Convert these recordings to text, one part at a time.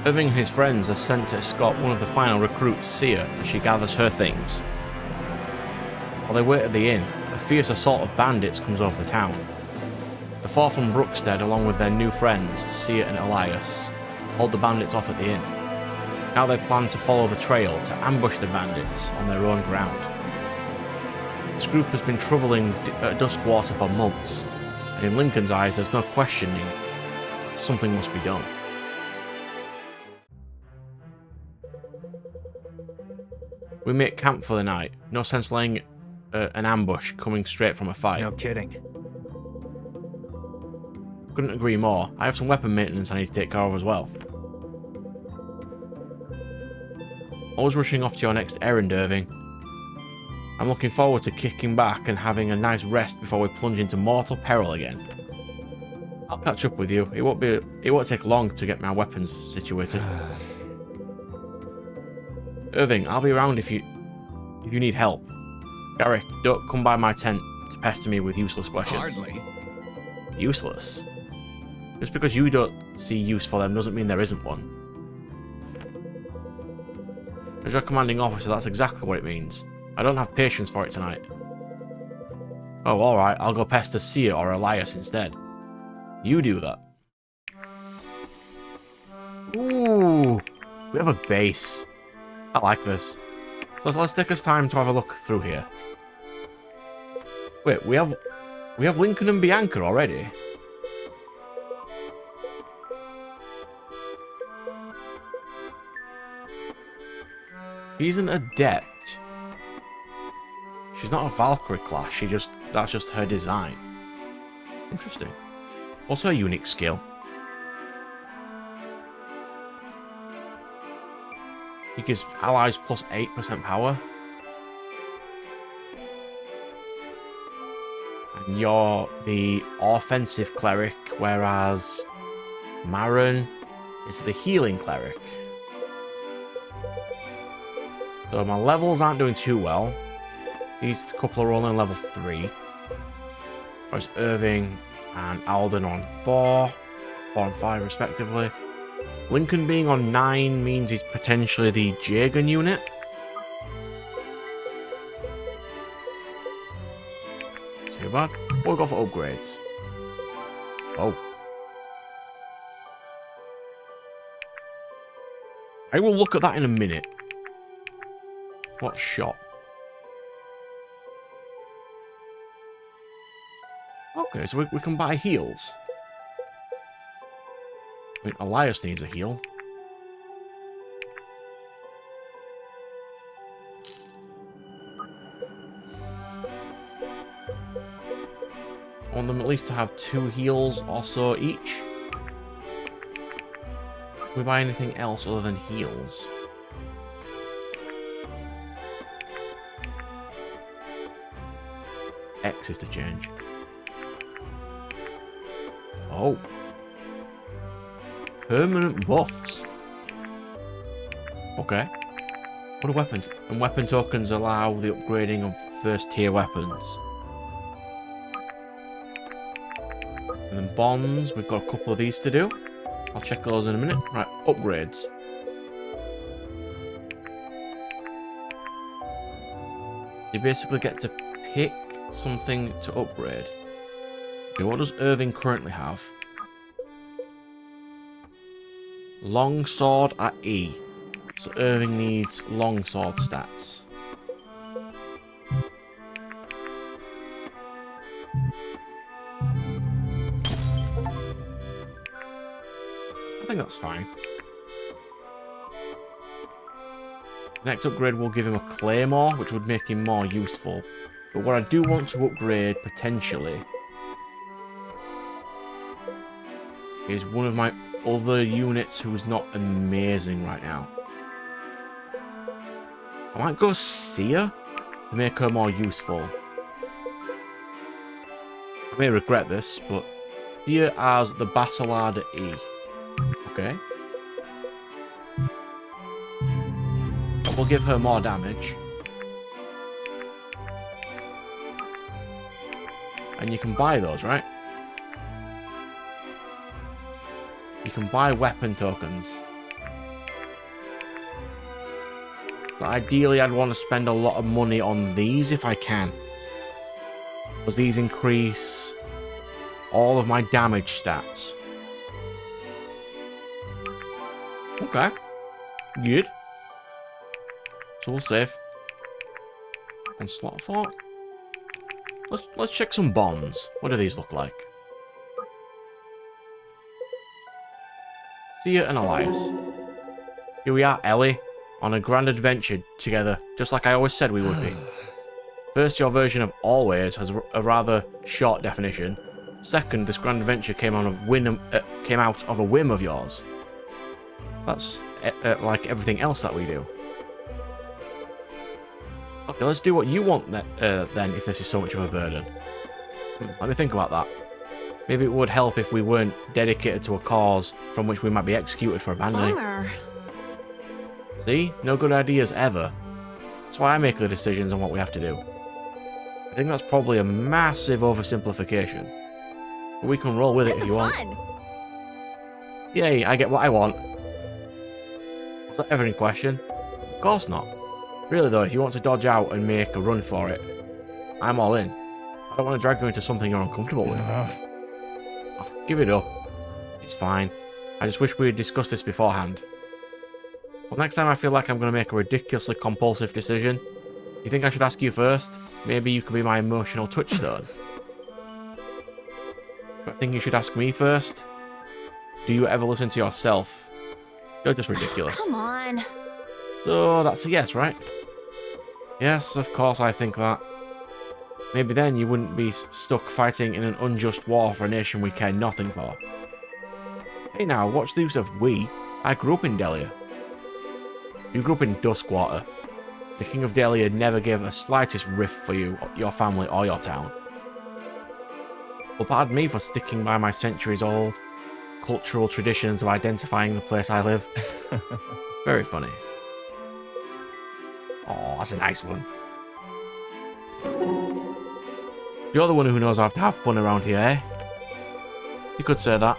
Irving and his friends are sent to escort one of the final recruits, Sia, as she gathers her things. While they wait at the inn, a fierce assault of bandits comes over the town. The four from Brookstead, along with their new friends, Sia and Elias, hold the bandits off at the inn. Now they plan to follow the trail to ambush the bandits on their own ground. This group has been troubling Duskwater for months, and in Lincoln's eyes there's no questioning something must be done. We make camp for the night. No sense laying an ambush coming straight from a fight. No kidding. Couldn't agree more. I have some weapon maintenance I need to take care of as well. Always rushing off to your next errand, Irving. I'm looking forward to kicking back and having a nice rest before we plunge into mortal peril again. I'll catch up with you. It won't take long to get my weapons situated. Irving, I'll be around if you need help. Garrick, don't come by my tent to pester me with useless questions. Hardly. Useless? Just because you don't see use for them doesn't mean there isn't one. As your commanding officer, that's exactly what it means. I don't have patience for it tonight. Oh, alright, I'll go pester Sia or Elias instead. You do that. Ooh, we have a base. I like this. So let's take us time to have a look through here. Wait, we have Lincoln and Bianca already. She's an adept. She's not a Valkyrie class. That's just her design. Interesting. What's her unique skill? He gives allies plus 8% power. And you're the offensive cleric, whereas Marin is the healing cleric. So my levels aren't doing too well. These couple are only on level 3. Whereas Irving and Alden are on 4 and 5 respectively. Lincoln being on 9 means he's potentially the Jagan unit. Too bad. What we got for upgrades? Oh. I will look at that in a minute. What shop? Okay, so we can buy heals. I mean, Elias needs a heal. I want them at least to have 2 heals or so each. Can we buy anything else other than heals? X is to change. Oh. Permanent buffs. Okay. What are weapons? And weapon tokens allow the upgrading of first tier weapons. And then bonds, we've got a couple of these to do. I'll check those in a minute. Right, upgrades. You basically get to pick something to upgrade. Okay, what does Irving currently have? Longsword at E. So Irving needs longsword stats. I think that's fine. Next upgrade will give him a claymore, which would make him more useful. But what I do want to upgrade, potentially, is one of my other units who's not amazing right now. I might go Sia to make her more useful. I may regret this, but Sia as the Bastillard E. Okay. We'll give her more damage. And you can buy those, right? You can buy weapon tokens. But ideally, I'd want to spend a lot of money on these if I can. Because these increase all of my damage stats. Okay. Good. So we'll save. And slot fort. Let's check some bonds. What do these look like? Sia and Elias. Here we are, Ellie, on a grand adventure together, just like I always said we would be. First, your version of always has a rather short definition. Second, this grand adventure came out of a whim of yours. That's like everything else that we do. Okay, let's do what you want then, if this is so much of a burden. Let me think about that. Maybe it would help if we weren't dedicated to a cause from which we might be executed for abandoning. Bummer. See? No good ideas ever. That's why I make the decisions on what we have to do. I think that's probably a massive oversimplification. But we can roll with it if you want. Yay, I get what I want. Was that ever in question? Of course not. Really though, if you want to dodge out and make a run for it, I'm all in. I don't want to drag you into something you're uncomfortable with. Oh, give it up. It's fine. I just wish we had discussed this beforehand. Well, next time I feel like I'm going to make a ridiculously compulsive decision, you think I should ask you first? Maybe you could be my emotional touchstone. I think you should ask me first. Do you ever listen to yourself? You're just ridiculous. Come on. So that's a yes, right? Yes, of course I think that. Maybe then you wouldn't be stuck fighting in an unjust war for a nation we care nothing for. Hey now, what's the use of we? I grew up in Delia. You grew up in Duskwater. The King of Delia never gave the slightest riff for you, your family, or your town. Well, pardon me for sticking by my centuries-old cultural traditions of identifying the place I live. Very funny. Oh, that's a nice one. You're the one who knows how to have fun around here, eh? You could say that.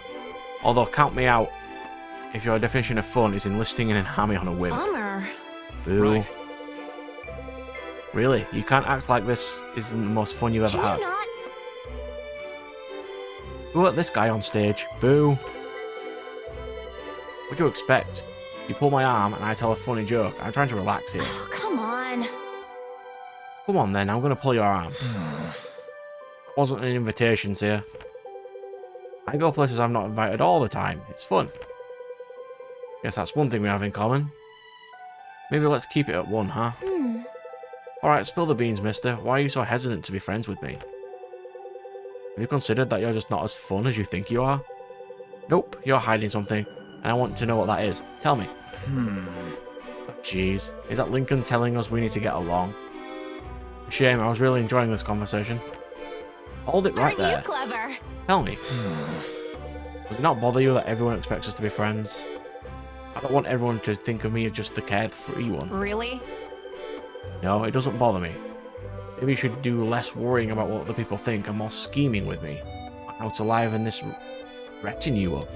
Although, count me out if your definition of fun is enlisting in an army on a whim. Bummer. Boo. Right. Really? You can't act like this isn't the most fun you've ever Can had. you not? Who let this guy on stage? Boo. What do you expect? You pull my arm and I tell a funny joke. I'm trying to relax here. Oh, come on. Come on then, I'm going to pull your arm. Wasn't an invitation, Sia. I go places I'm not invited all the time. It's fun. Guess that's one thing we have in common. Maybe let's keep it at one, huh? Alright, spill the beans, mister. Why are you so hesitant to be friends with me? Have you considered that you're just not as fun as you think you are? Nope, you're hiding something, and I want to know what that is. Tell me. Oh, jeez, is that Lincoln telling us we need to get along? Shame, I was really enjoying this conversation. Hold it right there. Aren't you clever? Tell me. Does it not bother you that everyone expects us to be friends? I don't want everyone to think of me as just the carefree one. Really? No, it doesn't bother me. Maybe you should do less worrying about what other people think and more scheming with me. How to liven this retinue up.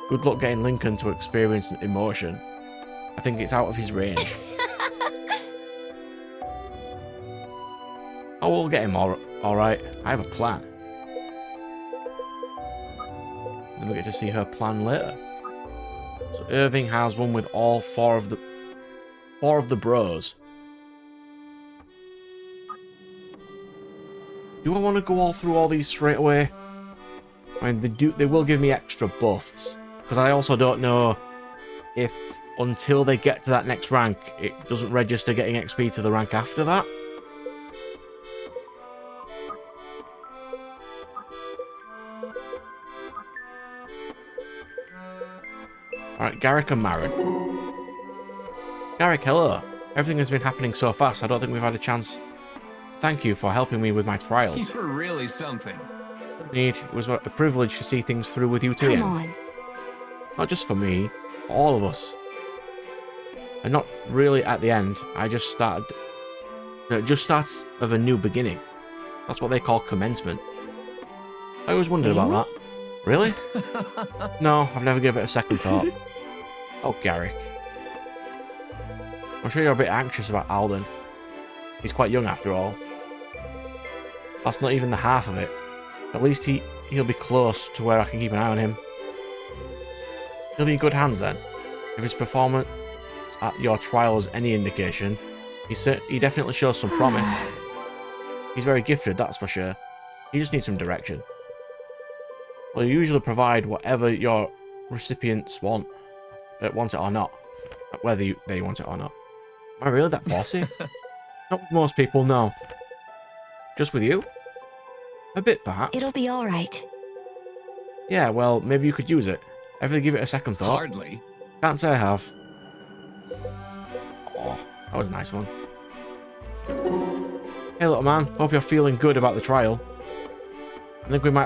Good luck getting Lincoln to experience emotion. I think it's out of his range. Oh, we'll get him alright. I have a plan. Then we get to see her plan later. So Irving has one with all four of the bros. Do I want to go all through all these straight away? I mean, they will give me extra buffs. Because I also don't know if until they get to that next rank, it doesn't register getting XP to the rank after that. Alright, Garrick and Marin. Garrick, hello. Everything has been happening so fast, I don't think we've had a chance. Thank you for helping me with my trials. You're really something. Indeed, it was a privilege to see things through with you to the end. Come on. Not just for me, for all of us. And not really at the end, I just started... It just starts of a new beginning. That's what they call commencement. I always wondered about that. Really? No, I've never given it a second thought. Oh, Garrick. I'm sure you're a bit anxious about Alden. He's quite young after all. That's not even the half of it. At least he'll be close to where I can keep an eye on him. He'll be in good hands then. If his performance at your trial is any indication, he definitely shows some promise. He's very gifted, that's for sure. He just needs some direction. Well, you usually provide whatever your recipients want it or not. Whether they want it or not. Am I really that bossy? Not with most people, no. Just with you? A bit, perhaps. It'll be alright. Yeah, well, maybe you could use it. Ever give it a second thought? Hardly. Can't say I have. Oh, that was a nice one. Hey, little man. Hope you're feeling good about the trial. I think we might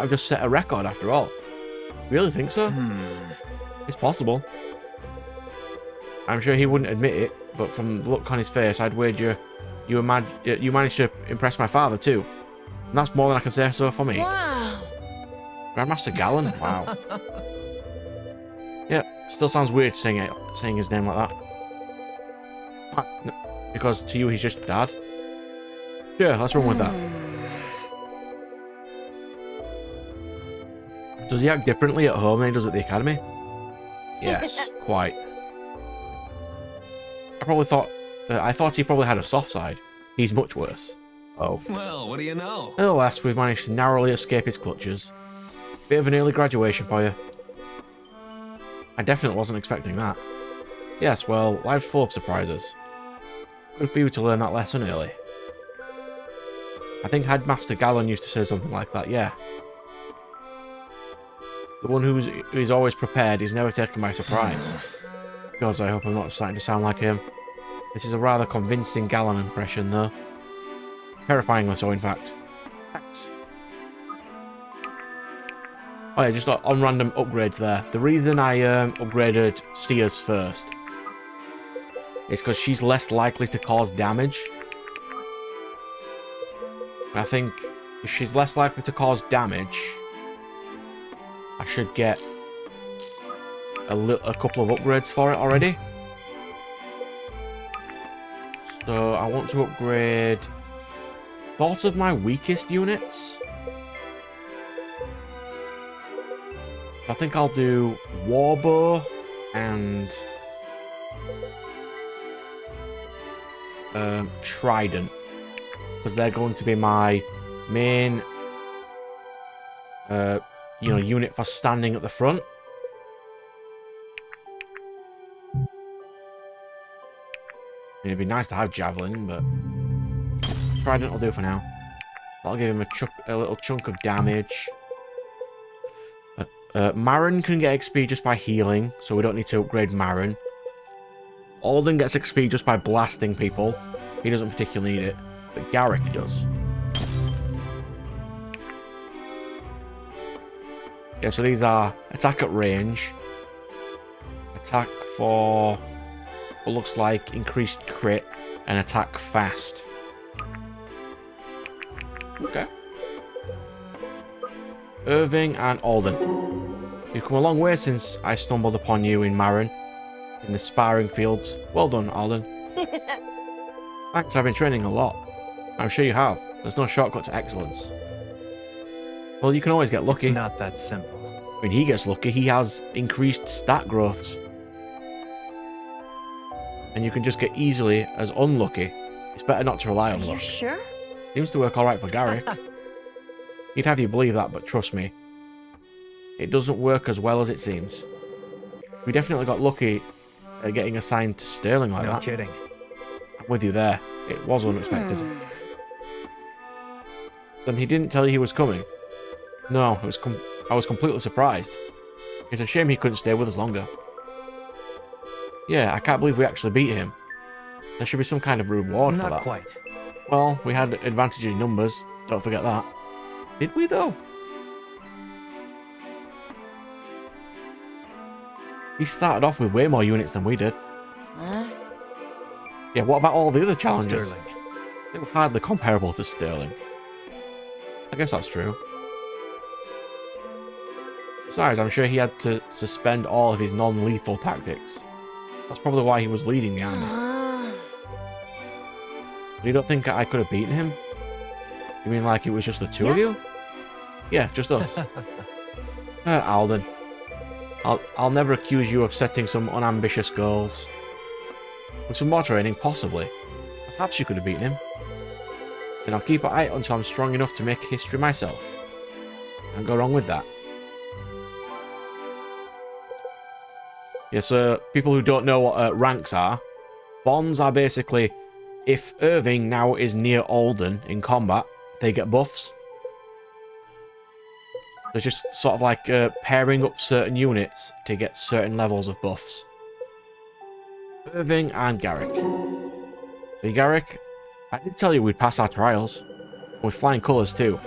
have just set a record after all. Really think so? It's possible. I'm sure he wouldn't admit it, but from the look on his face, I'd wager you managed to impress my father too. And that's more than I can say so for me. Wow. Grandmaster Gallon? Wow. Yeah, still sounds weird saying his name like that. Because to you he's just dad? Sure, let's run with that. Does he act differently at home than he does at the academy? Yes, quite. I thought he probably had a soft side. He's much worse. Oh. Well, what do you know? Nonetheless, we've managed to narrowly escape his clutches. Bit of an early graduation for you. I definitely wasn't expecting that. Yes, well, life's full of surprises. Good for you to learn that lesson early. I think Headmaster Gallon used to say something like that, yeah. The one who's always prepared is never taken by surprise. God, I hope I'm not starting to sound like him. This is a rather convincing Gallon impression, though. Terrifyingly so, in fact. Thanks. Oh yeah, just on random upgrades there. The reason I upgraded Sears first is because she's less likely to cause damage. And I think if she's less likely to cause damage, I should get a couple of upgrades for it already. So I want to upgrade sort of my weakest units. I think I'll do Warbow and Trident, because they're going to be my main unit for standing at the front. It'd be nice to have Javelin, but Trident will do for now. That'll give him a little chunk of damage. Marin can get XP just by healing, so we don't need to upgrade Marin. Alden gets XP just by blasting people. He doesn't particularly need it, but Garrick does. Yeah, so these are attack at range, attack for what looks like increased crit, and attack fast. Okay. Irving and Alden. You've come a long way since I stumbled upon you in Marin, in the sparring fields. Well done, Alden. Thanks, I've been training a lot. I'm sure you have. There's no shortcut to excellence. Well, you can always get lucky. It's not that simple. When he gets lucky, he has increased stat growths. And you can just get easily as unlucky. It's better not to rely on luck. Are you sure? Seems to work alright for Gary. He'd have you believe that, but trust me, it doesn't work as well as it seems. We definitely got lucky at getting assigned to Sterling like that. No kidding. I'm with you there. It was unexpected. Then he didn't tell you he was coming. No, I was completely surprised. It's a shame he couldn't stay with us longer. Yeah, I can't believe we actually beat him. There should be some kind of reward for that. Not quite. Well, we had advantage in numbers. Don't forget that. Did we, though? He started off with way more units than we did. Huh? Yeah, what about all the other challenges? Sterling. They were hardly comparable to Sterling. I guess that's true. Besides, I'm sure he had to suspend all of his non-lethal tactics. That's probably why he was leading the army. You don't think I could have beaten him? You mean like it was just the two of you? Yeah, just us. Alden. I'll never accuse you of setting some unambitious goals. With some more training, possibly. Perhaps you could have beaten him. Then I'll keep at it until I'm strong enough to make history myself. Can't go wrong with that. Yeah, so people who don't know what ranks are, bonds are basically, if Irving now is near Alden in combat, they get buffs. It's just sort of like pairing up certain units to get certain levels of buffs. Irving and Garrick. See, Garrick, I did tell you we'd pass our trials. With flying colours too.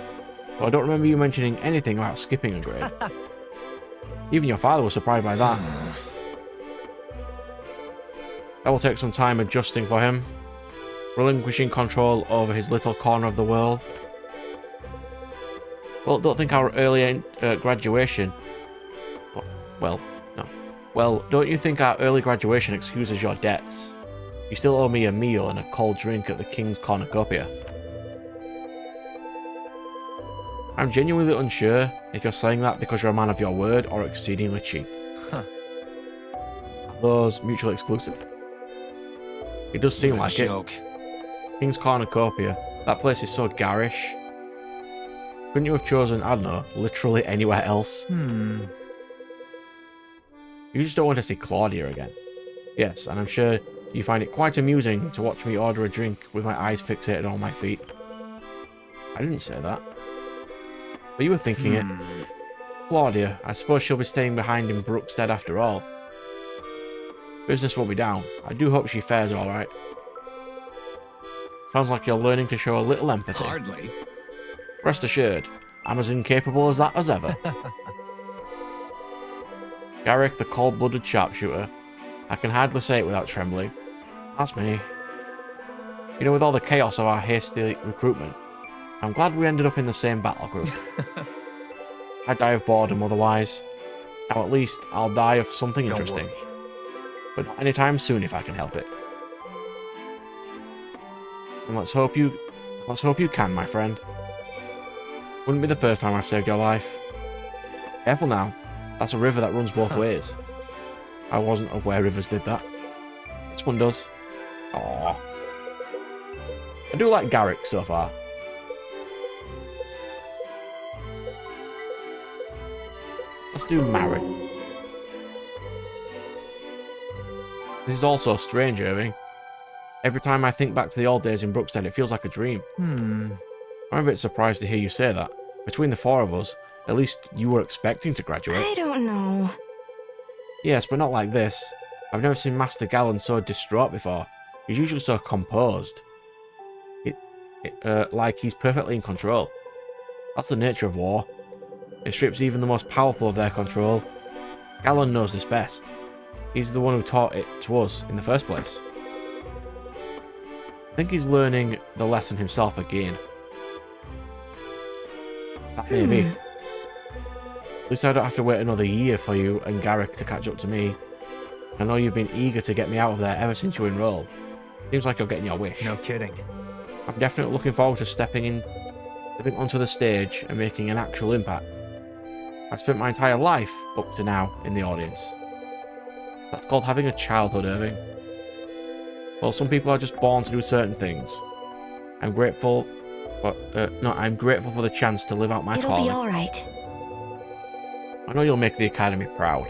But I don't remember you mentioning anything about skipping a grade. Even your father was surprised by that. That will take some time adjusting for him. Relinquishing control over his little corner of the world. Well, don't think our early graduation... Well, no. Well, don't you think our early graduation excuses your debts? You still owe me a meal and a cold drink at the King's Cornucopia. I'm genuinely unsure if you're saying that because you're a man of your word or exceedingly cheap. Huh. Are those mutually exclusive? It does seem like it. King's Cornucopia. That place is so garish. Couldn't you have chosen, I don't know, literally anywhere else? You just don't want to see Claudia again. Yes, and I'm sure you find it quite amusing to watch me order a drink with my eyes fixated on my feet. I didn't say that. But you were thinking it. Claudia, I suppose she'll be staying behind in Brookstead after all. Business won't be down. I do hope she fares alright. Sounds like you're learning to show a little empathy. Hardly. Rest assured, I'm as incapable as that as ever. Garrick, the cold-blooded sharpshooter. I can hardly say it without trembling. That's me. You know, with all the chaos of our hasty recruitment, I'm glad we ended up in the same battle group. I'd die of boredom otherwise. Now at least I'll die of something interesting. But not anytime soon if I can help it. And let's hope you can, my friend. Wouldn't be the first time I've saved your life. Careful now. That's a river that runs both ways. I wasn't aware rivers did that. This one does. Aww. I do like Garrick so far. Let's do Marin. This is also strange, Irving. Every time I think back to the old days in Brookstead, it feels like a dream. I'm a bit surprised to hear you say that. Between the four of us, at least you were expecting to graduate. I don't know. Yes, but not like this. I've never seen Master Gallon so distraught before. He's usually so composed. Like he's perfectly in control. That's the nature of war. It strips even the most powerful of their control. Gallon knows this best. He's the one who taught it to us in the first place. I think he's learning the lesson himself again. That may be. At least I don't have to wait another year for you and Garrick to catch up to me. I know you've been eager to get me out of there ever since you enrolled. Seems like you're getting your wish. No kidding. I'm definitely looking forward to stepping onto the stage and making an actual impact. I've spent my entire life up to now in the audience. That's called having a childhood, Irving. Well, some people are just born to do certain things. I'm grateful, I'm grateful for the chance to live out my calling. It'll be alright. I know you'll make the Academy proud.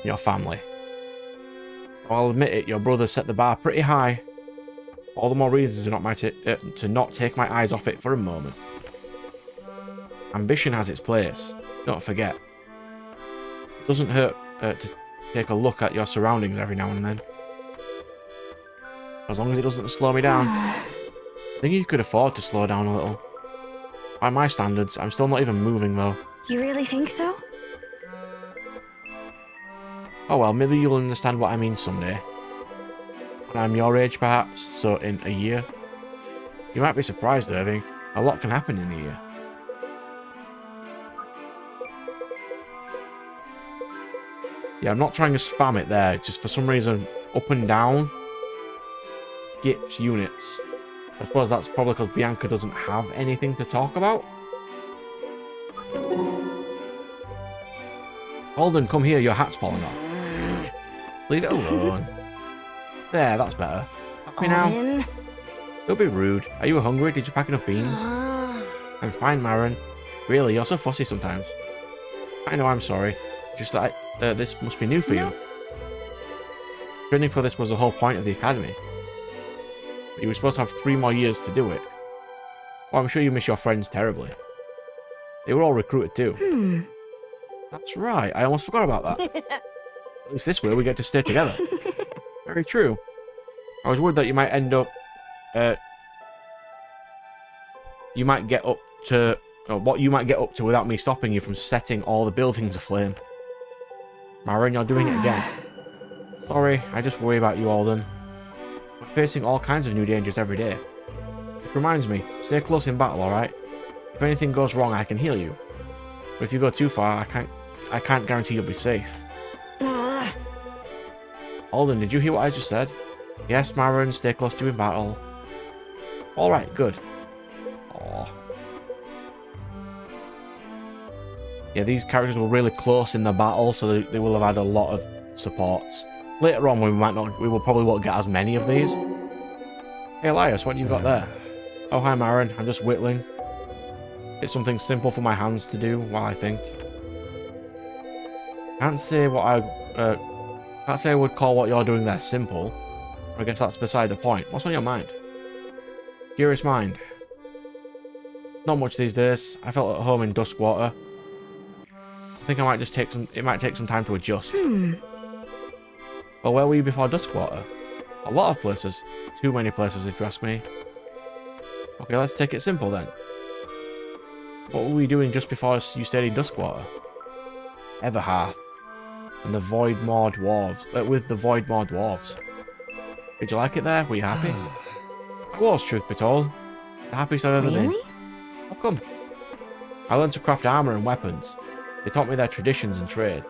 Your family. I'll admit it, your brother set the bar pretty high. All the more reasons to not take my eyes off it for a moment. Ambition has its place. Don't forget. It doesn't hurt to take a look at your surroundings every now and then. As long as it doesn't slow me down. I think you could afford to slow down a little. By my standards, I'm still not even moving though. You really think so? Oh well, maybe you'll understand what I mean someday. When I'm your age perhaps, so in a year. You might be surprised, Irving. A lot can happen in a year. Yeah, I'm not trying to spam it there. Just for some reason, up and down skips units. I suppose that's probably because Bianca doesn't have anything to talk about. Alden, come here. Your hat's falling off. Leave it alone. There, that's better. Happy now? Alden? Don't be rude. Are you hungry? Did you pack enough beans? I'm fine, Marin. Really, you're so fussy sometimes. I know, I'm sorry. Just that this must be new for you. Training for this was the whole point of the academy. But you were supposed to have 3 more years to do it. Well, I'm sure you miss your friends terribly. They were all recruited too. That's right. I almost forgot about that. At least this way we get to stay together. Very true. I was worried that you might end up... you might get up to... what you might get up to without me stopping you from setting all the buildings aflame. Marin, you're doing it again. Sorry, I just worry about you, Alden. We're facing all kinds of new dangers every day. It reminds me, stay close in battle, alright? If anything goes wrong, I can heal you. But if you go too far, I can't guarantee you'll be safe. Alden, did you hear what I just said? Yes, Marin, stay close to you in battle. Alright, good. Aww. Yeah, these characters were really close in the battle, so they will have had a lot of supports. Later on, we will probably won't get as many of these. Hey, Elias, what do you got there? Oh, hi, Marin. I'm just whittling. It's something simple for my hands to do while I think. Can't say I would call what you're doing there simple. I guess that's beside the point. What's on your mind? Curious mind. Not much these days. I felt at home in Duskwater. I think I might just it might take some time to adjust. Well, where were you before Duskwater? A lot of places. Too many places, if you ask me. Okay, let's take it simple then. What were we doing just before you stayed in Duskwater? Everhearth. And the Voidmaw Dwarves. With the Voidmaw Dwarves. Did you like it there? Were you happy? I was, truth be told. The happiest I've ever been. How come? I learned to craft armor and weapons. They taught me their traditions and trade.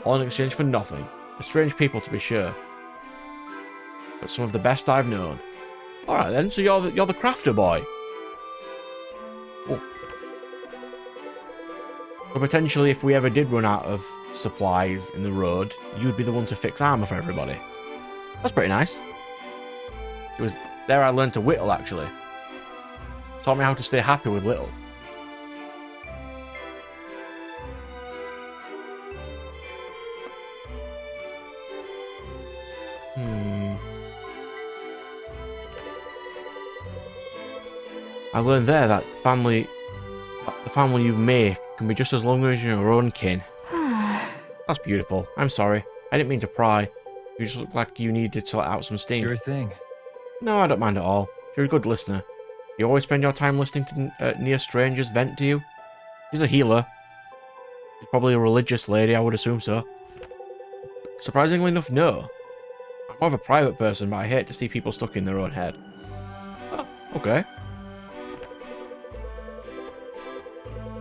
All in exchange for nothing. A strange people, to be sure. But some of the best I've known. Alright then, so you're the crafter boy. Oh. So potentially, if we ever did run out of supplies in the road, you'd be the one to fix armor for everybody. That's pretty nice. It was there I learned to whittle, actually. Taught me how to stay happy with little. I learned there that the family you make can be just as long as your own kin. That's beautiful. I'm sorry. I didn't mean to pry. You just look like you needed to let out some steam. Sure thing. No, I don't mind at all. You're a good listener. You always spend your time listening to near strangers vent to you? She's a healer. She's probably a religious lady, I would assume so. Surprisingly enough, no. I'm more of a private person, but I hate to see people stuck in their own head. Oh, okay.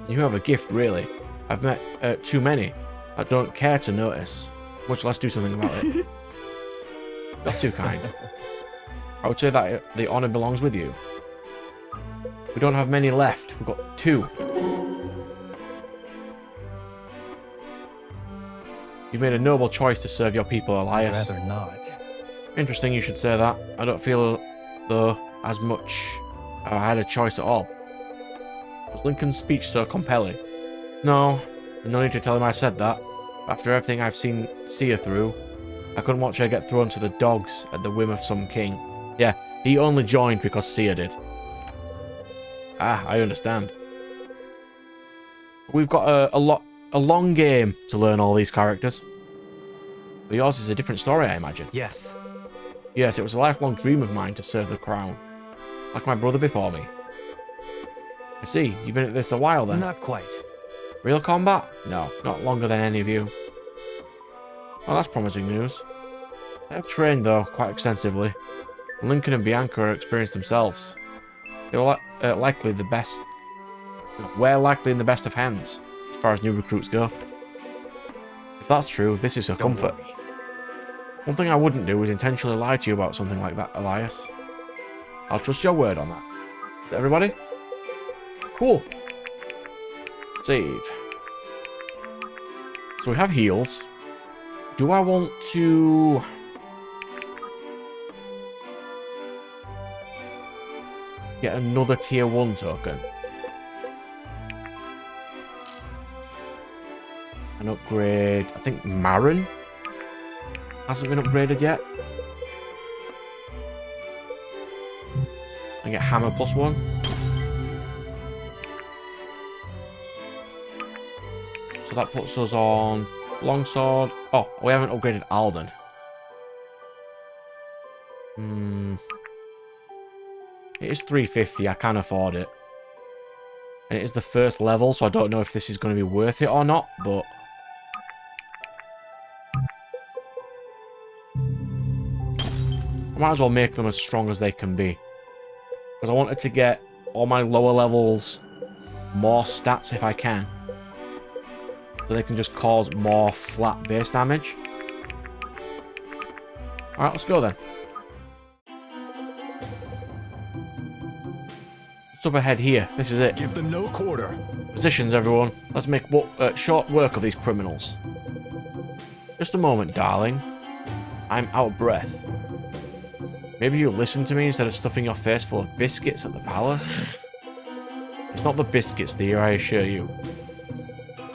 You have a gift, really. I've met too many that don't care to notice, much less do something about it. Not too kind. I would say that the honor belongs with you. We don't have many left. We've got 2. You made a noble choice to serve your people, Elias. Rather not. Interesting you should say that. I don't feel, though, as much I had a choice at all. Was Lincoln's speech so compelling? No need to tell him I said that. After everything I've seen Sia through, I couldn't watch her get thrown to the dogs at the whim of some king. Yeah, he only joined because Sia did. Ah, I understand. We've got a long game to learn all these characters. But yours is a different story, I imagine. Yes. Yes, it was a lifelong dream of mine to serve the crown. Like my brother before me. I see, you've been at this a while then. Not quite. Real combat? No, not longer than any of you. Well, that's promising news. I have trained, though, quite extensively. Lincoln and Bianca are experienced themselves. They were likely the best. We're likely in the best of hands, as far as new recruits go. That's true. This is a Don't comfort. worry. One thing I wouldn't do is intentionally lie to you about something like that, Elias. I'll trust your word on that. Is that everybody? Cool. Save. So we have heals. Do I want to... get another tier 1 token? And upgrade... I think Marin hasn't been upgraded yet. And get Hammer +1. So that puts us on Longsword. Oh, we haven't upgraded Alden. It is 350. I can afford it. And it is the first level, so I don't know if this is going to be worth it or not, but... I might as well make them as strong as they can be. Because I wanted to get all my lower levels more stats if I can. So they can just cause more flat base damage. Alright, let's go then. What's up ahead here? This is it. Give them no quarter. Positions, everyone. Let's make short work of these criminals. Just a moment, darling. I'm out of breath. Maybe you'll listen to me instead of stuffing your face full of biscuits at the palace? It's not the biscuits, dear, I assure you.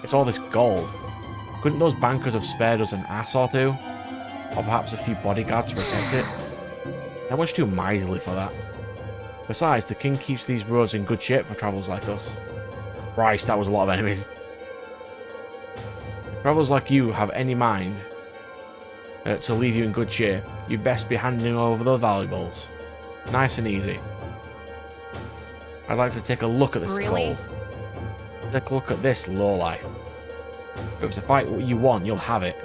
It's all this gold. Couldn't those bankers have spared us an ass or two? Or perhaps a few bodyguards to protect it? How much too miserly for that? Besides, the king keeps these roads in good shape for travellers like us. Christ, that was a lot of enemies. If travellers like you have any mind to leave you in good shape, you'd best be handing over the valuables. Nice and easy. I'd like to take a look at this gold. Take a look at this lowlife. If it's a fight what you want, you'll have it.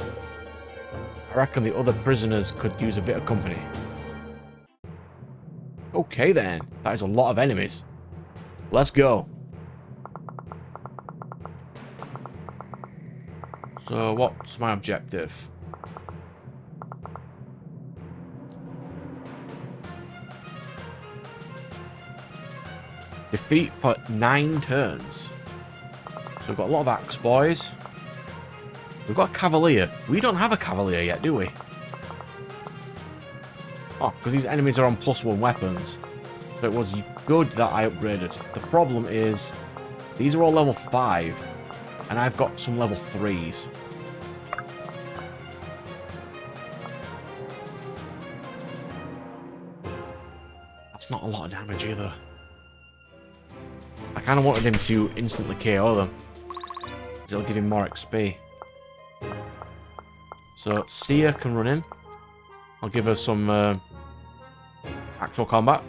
I reckon the other prisoners could use a bit of company. Okay then, that is a lot of enemies. Let's go. So what's my objective? Defeat for 9 turns. So we've got a lot of axe boys. We've got a cavalier. We don't have a cavalier yet, do we? Oh, because these enemies are on +1 weapons. So it was good that I upgraded. The problem is, these are all level 5. And I've got some level 3s. That's not a lot of damage either. I kind of wanted him to instantly KO them. Because it'll give him more XP. So, Sia can run in. I'll give her some actual combat.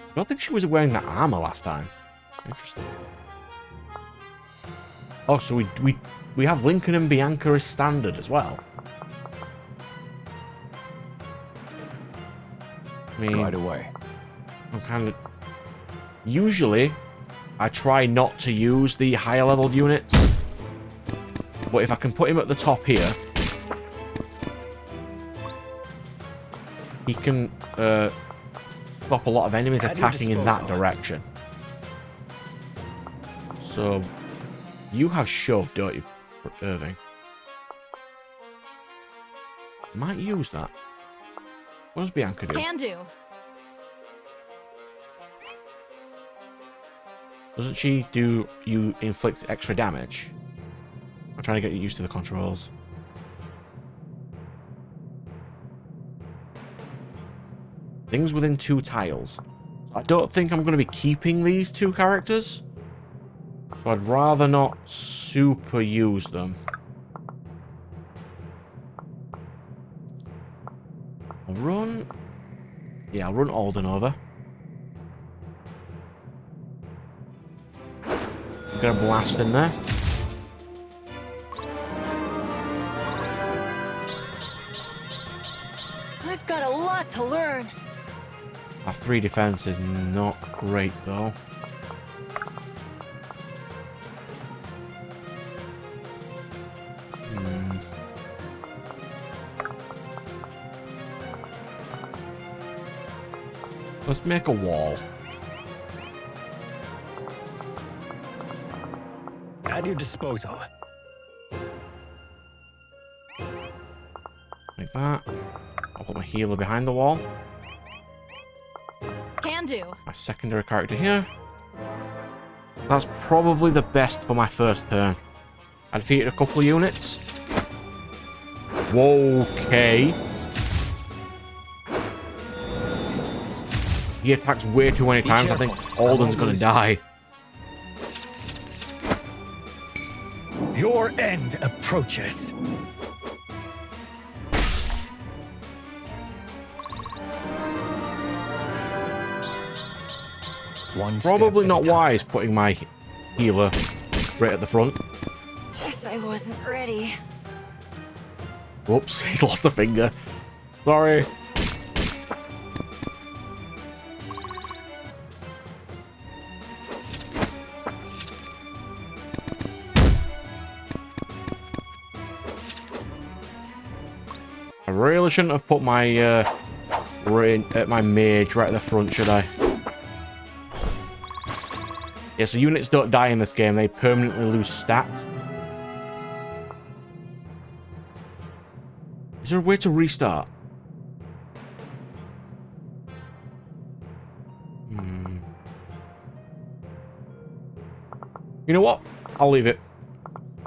I don't think she was wearing that armor last time. Interesting. Oh, so we have Lincoln and Bianca as standard as well. I mean, Right away. I'm kind of... Usually, I try not to use the higher level units. But if I can put him at the top here, he can stop a lot of enemies attacking in that direction. So, you have shove, don't you, Irving? Might use that. What does Bianca do? Can do. Doesn't she do you inflict extra damage? I'm trying to get you used to the controls. Things within 2 tiles. I don't think I'm going to be keeping these 2 characters. So I'd rather not super use them. I'll run... Yeah, I'll run Alden over. I'm going to blast in there. I've got a lot to learn. Our 3 defense is not great, though. Let's make a wall. At your disposal. Like that. I'll put my healer behind the wall. Can do. My secondary character here. That's probably the best for my first turn. I defeated a couple of units. Whoa, okay. He attacks way too many times. I think Alden's gonna die. Your end approaches. Probably not wise putting my healer right at the front. Guess I wasn't ready. Whoops, he's lost a finger. Sorry. I really shouldn't have put my my mage right at the front, should I? Yeah, so units don't die in this game, they permanently lose stats. Is there a way to restart? You know what? I'll leave it.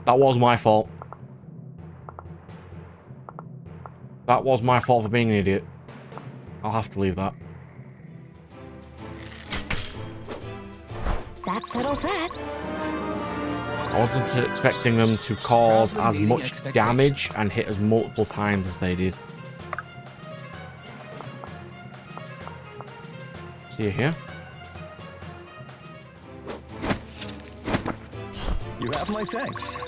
That was my fault. That was my fault for being an idiot. I'll have to leave that. That settles that. I wasn't expecting them to cause as much damage and hit us multiple times as they did. See you here. You have my thanks.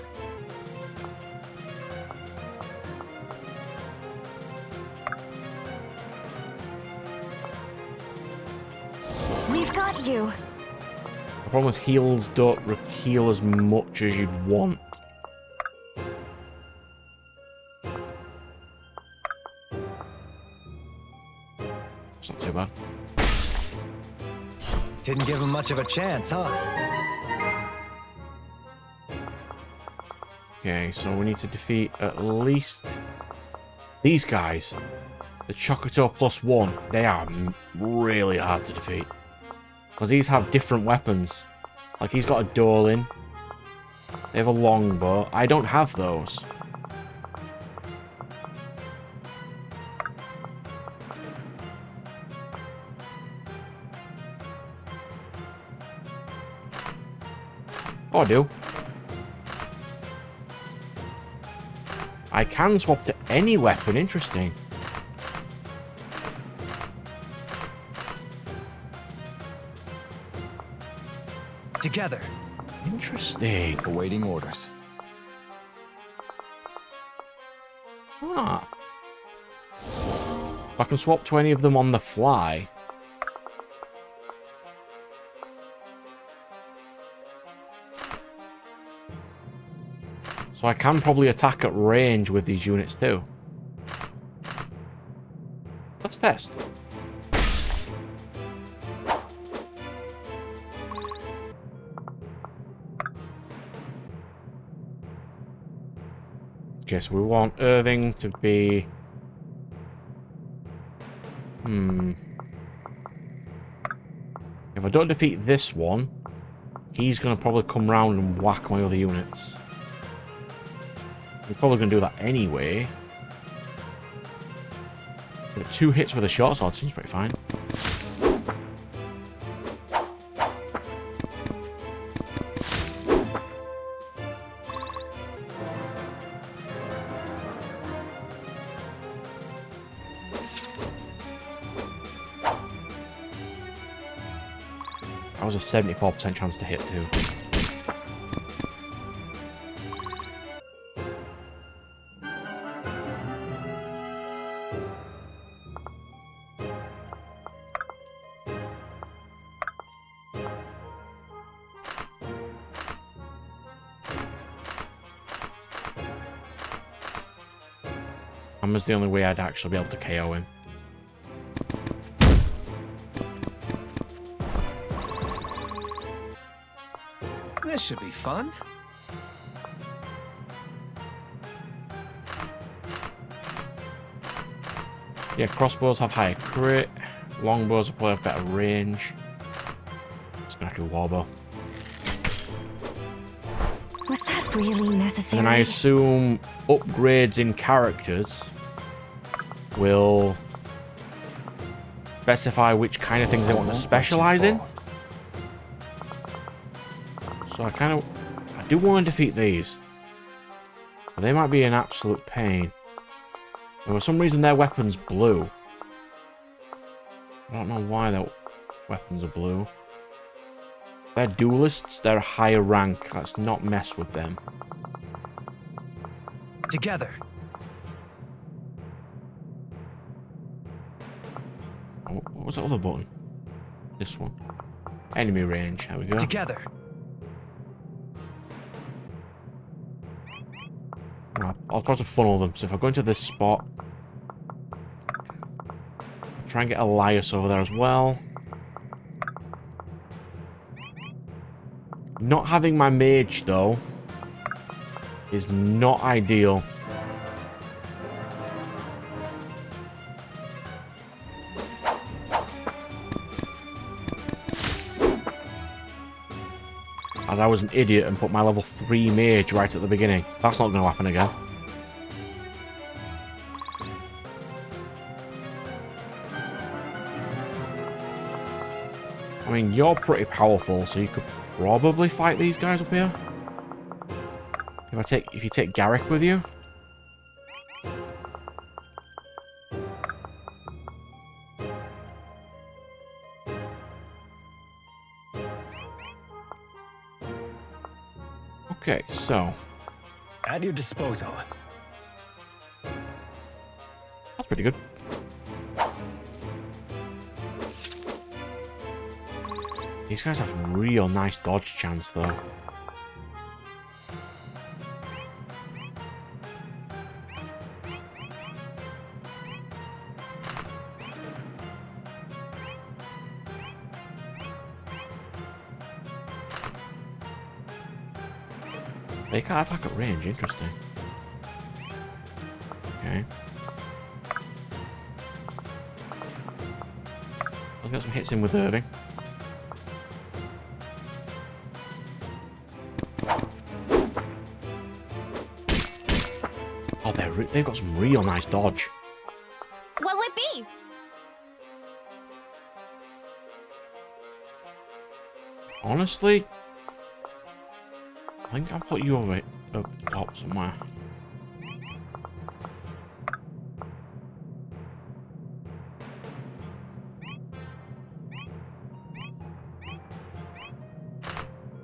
We've got you. The problem is heals don't heal as much as you'd want. It's not too bad. Didn't give him much of a chance, huh? Okay, so we need to defeat at least these guys. The Chocoto +1, they are really hard to defeat. Because these have different weapons. Like, he's got a Dolin. They have a longbow. I don't have those. Oh, I do. I can swap to any weapon. Interesting. Together. Interesting. Awaiting orders. Ah. I can swap to any of them on the fly. So I can probably attack at range with these units too. Let's test. Okay, so we want Irving to be... If I don't defeat this one, he's going to probably come round and whack my other units. He's probably going to do that anyway. But 2 hits with a short sword seems pretty fine. That was a 74% chance to hit too. Hammer's the only way I'd actually be able to KO him. This should be fun. Yeah, crossbows have higher crit. Longbows will probably have better range. Just gonna have to do warbow. Was that really necessary? And I assume upgrades in characters will specify which kind of things they want to specialize in. So I do want to defeat these. But they might be an absolute pain. And for some reason their weapon's blue. I don't know why their weapons are blue. They're duelists, they're higher rank. Let's not mess with them. Together. Oh, what was the other button? This one. Enemy range, there we go. Together. I'll try to funnel them. So if I go into this spot, try and get Elias over there as well. Not having my mage, though, is not ideal. As I was an idiot and put my level 3 mage right at the beginning. That's not going to happen again. I mean, you're pretty powerful, so you could probably fight these guys up here. If you take Garrick with you. Okay, so At your disposal. that's pretty good. These guys have real nice dodge chance, though. They can't attack at range, interesting. Okay. Let's get some hits in with Irving. Oh, they've got some real nice dodge. What will it be? Honestly, I think I'll put you over up top somewhere.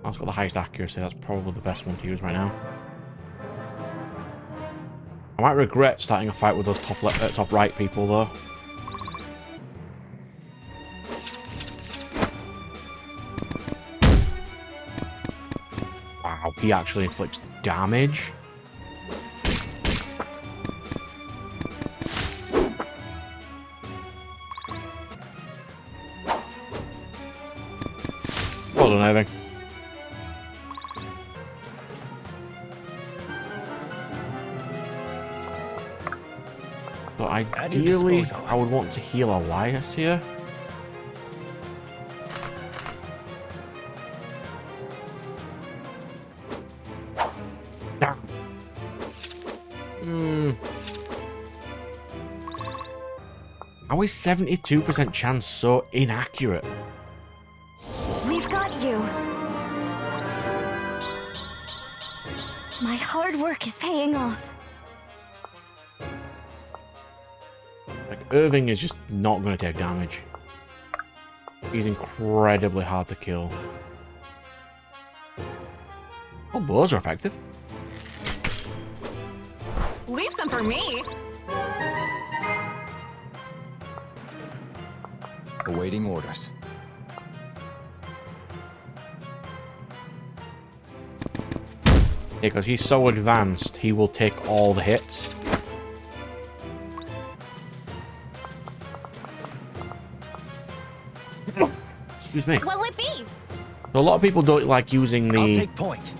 That's got the highest accuracy. That's probably the best one to use right now. I might regret starting a fight with those top right people, though. Wow, he actually inflicts damage. Well done, Irving. But ideally, I would want to heal Elias here. How is 72% chance so inaccurate? We've got you. My hard work is paying off. Like, Irving is just not going to take damage. He's incredibly hard to kill. Oh, bows are effective. Leave some for me. Awaiting orders. Yeah, because he's so advanced, he will take all the hits. Excuse me. What'll it be? So a lot of people don't like using I'll the take point.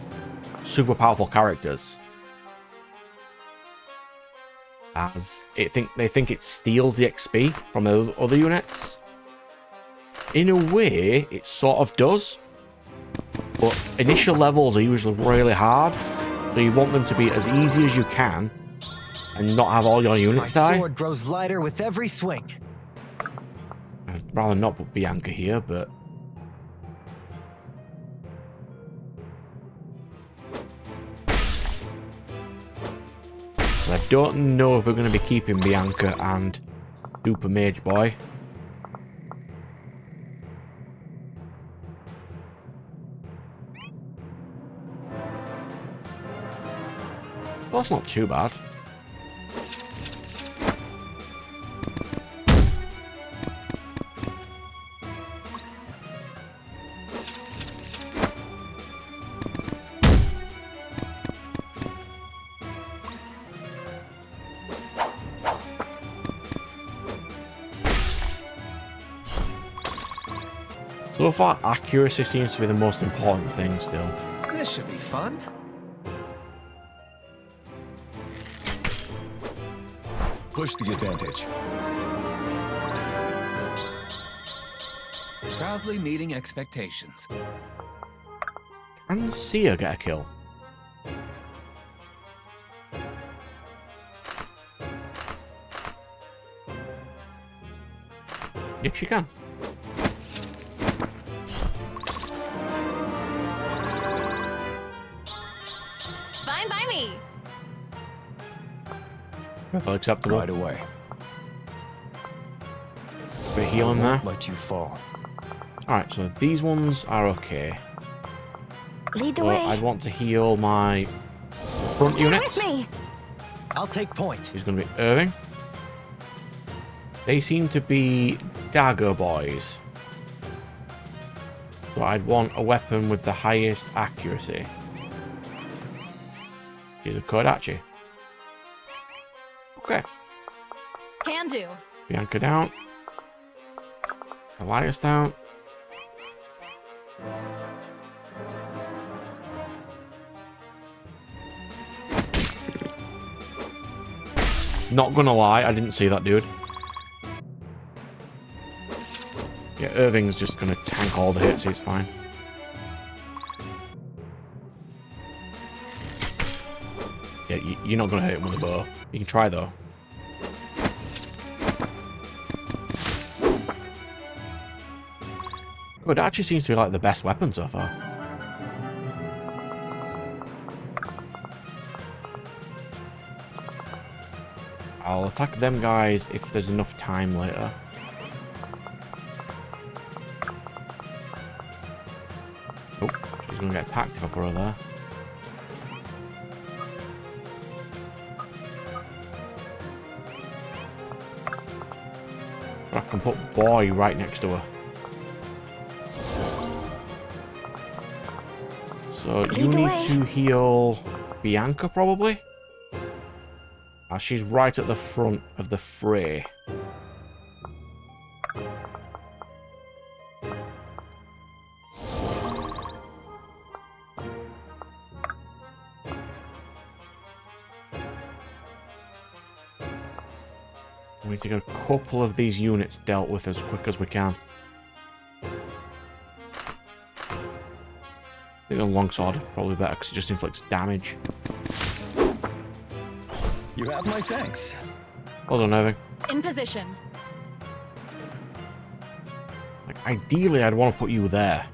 super powerful characters, as they think it steals the XP from the other units. In a way, it sort of does, but initial levels are usually really hard, so you want them to be as easy as you can and not have all your units My die. sword grows lighter with every swing. I'd rather not put Bianca here, but I don't know if we're going to be keeping Bianca and Super Mage Boy. Well, that's not too bad. So far, accuracy seems to be the most important thing still. This should be fun. Push the advantage. Proudly meeting expectations. Can Sia get a kill? Yes, she can. Fine by me. Perfectly acceptable. Right away. Bit of healing there. Let you fall. Alright, so these ones are okay. Lead the So way. I'd want to heal my front Stay units. with me. I'll take point. Who's going to be Irving. They seem to be dagger boys. So I'd want a weapon with the highest accuracy. She's a Kodachi. Okay. Can do. Bianca down. Elias down. Not gonna lie, I didn't see that dude. Yeah, Irving's just gonna tank all the hits, it's fine. Yeah, you're not gonna hit him with a bow. You can try though. But it actually seems to be like the best weapon so far. I'll attack them guys if there's enough time later. Oh, she's gonna get attacked if I put her there. But I can put Boy right next to her. So you Lead the need way. to heal Bianca probably. She's right at the front of the fray. We need to get a couple of these units dealt with as quick as we can. I think a longsword is probably better because it just inflicts damage. You have my thanks. Well done, Irving. In position. Like, ideally, I'd want to put you there.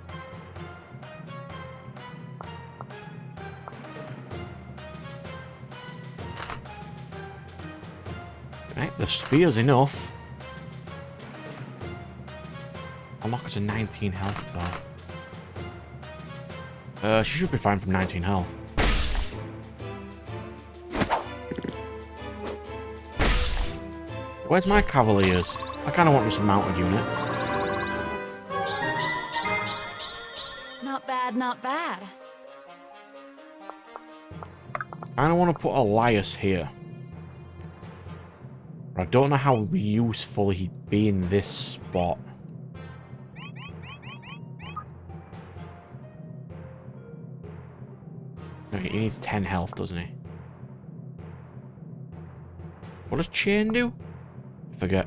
Right, the spear's enough. Unlock us a 19 health bar. She should be fine from 19 health. Where's my cavaliers? I kind of want some mounted units. Not bad, not bad. I kind of want to put Elias here. But I don't know how useful he'd be in this spot. Right, he needs 10 health, doesn't he? What does chain do? I forget.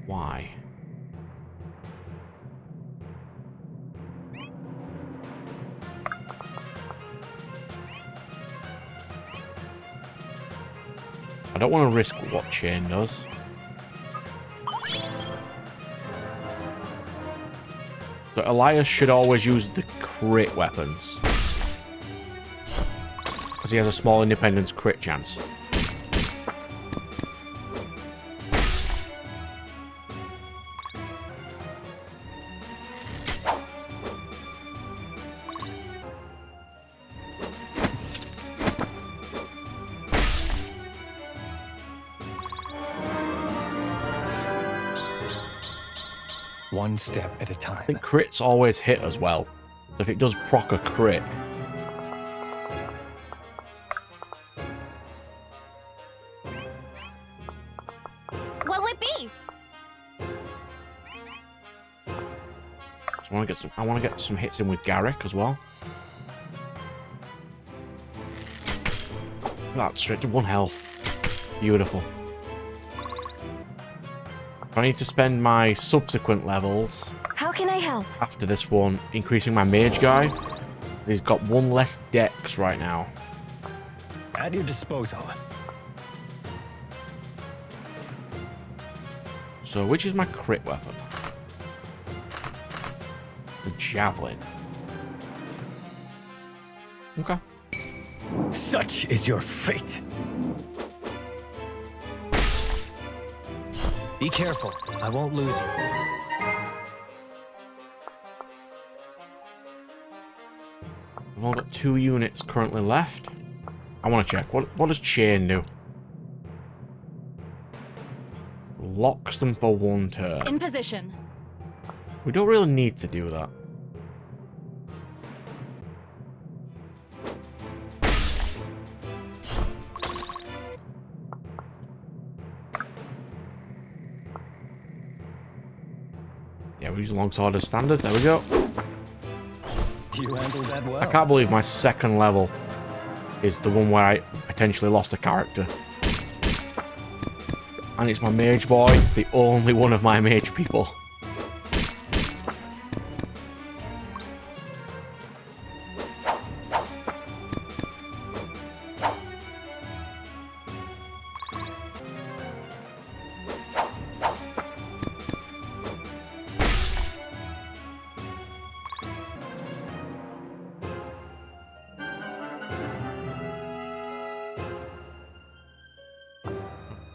Why? I don't want to risk what chain does. So Elias should always use the crit weapons. Because he has a small independence crit chance. One step at a I time. think crits always hit as well. So if it does proc a crit, What'll it be? so I want to get some hits in with Garrick as well. That's straight to 1 health. Beautiful. I need to spend my subsequent levels How can I help? after this one, increasing my mage guy. He's got 1 less dex right now. At your disposal. So, which is my crit weapon? The javelin. Okay. Such is your fate. Be careful. I won't lose you. I've only got 2 units currently left. I want to check. What does chain do? Locks them for 1 turn. In position. We don't really need to do that. Yeah, we use longsword as standard. There we go. You handled that well. I can't believe my 2nd level is the one where I potentially lost a character. And it's my mage boy, the only one of my mage people.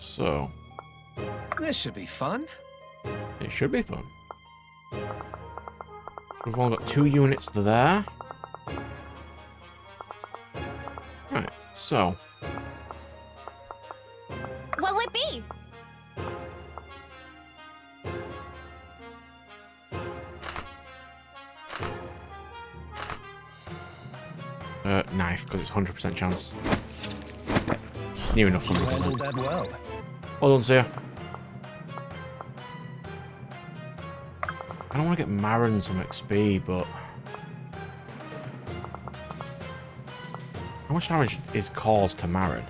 So, This should be fun. it should be fun. We've only got 2 units to there. Right, so. What'll it be? Knife, because it's 100% chance. Near enough. You 100%. handled that well. Hold on, Seer. I don't want to get Marin some XP, but... How much damage is caused to Marin?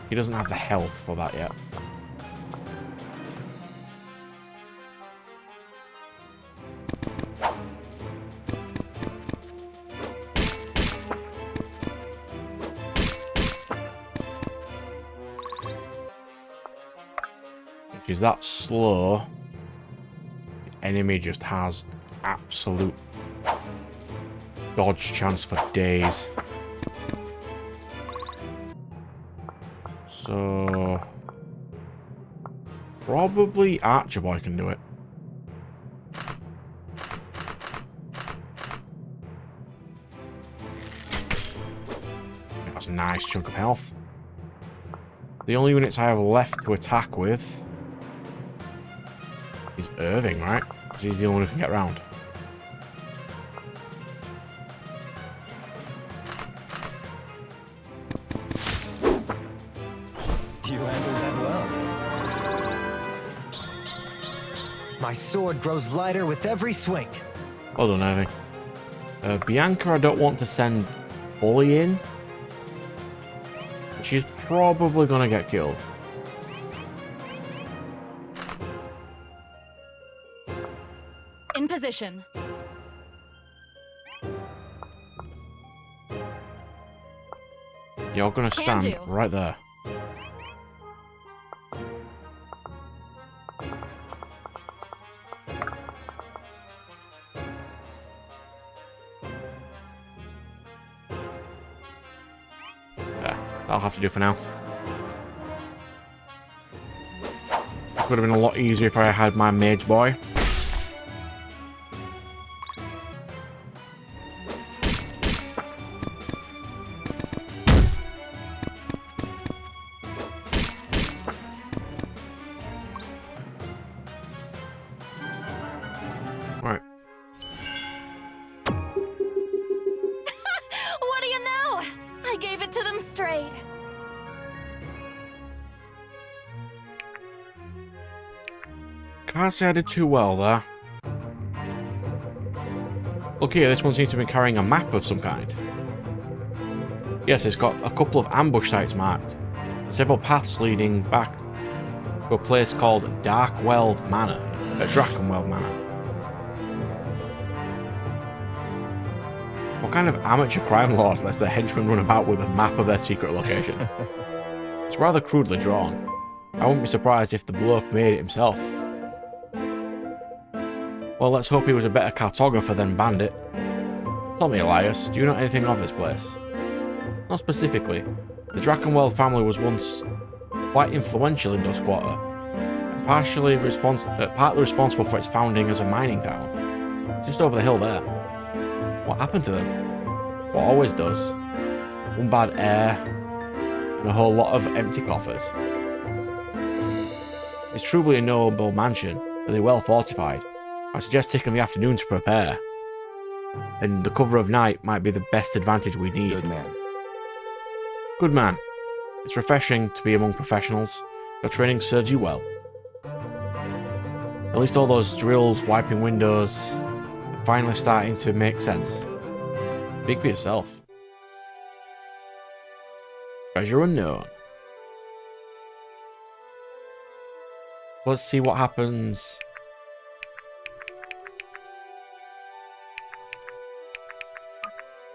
He doesn't have the health for that yet. If he's that slow, the enemy just has absolute dodge chance for days. So probably Archer Boy can do it. That's a nice chunk of health. The only units I have left to attack with is Irving, right? Because he's the only one who can get around. You handled that well. My sword grows lighter with every swing. Hold on, Ivy. Bianca, I don't want to send Bully in. She's probably gonna get killed. In position. You're gonna Can stand do. right there. Yeah, that'll have to do for now. This would have been a lot easier if I had my mage boy. Right. What do you know? I gave it to them straight. Can't say I did too well there. Look here, this one seems to be carrying a map of some kind. Yes, it's got a couple of ambush sites marked. Several paths leading back to a place called Darkweld Manor. Drakenweld Manor. What kind of amateur crime lord lets their henchmen run about with a map of their secret location? It's rather crudely drawn. I wouldn't be surprised if the bloke made it himself. Well, let's hope he was a better cartographer than Bandit. Tell me, Elias, do you know anything of this place? Not specifically. The Drakenweld family was once quite influential in Duskwater, and partly responsible for its founding as a mining town. Just over the hill there. What happened to them? What always does. One bad air, and a whole lot of empty coffers. It's truly a noble mansion, really well fortified. I suggest taking the afternoon to prepare. And the cover of night might be the best advantage we need. Good man. Good man. It's refreshing to be among professionals. Your training serves you well. At least all those drills wiping windows are finally starting to make sense. Speak for yourself. Treasure unknown. Let's see what happens.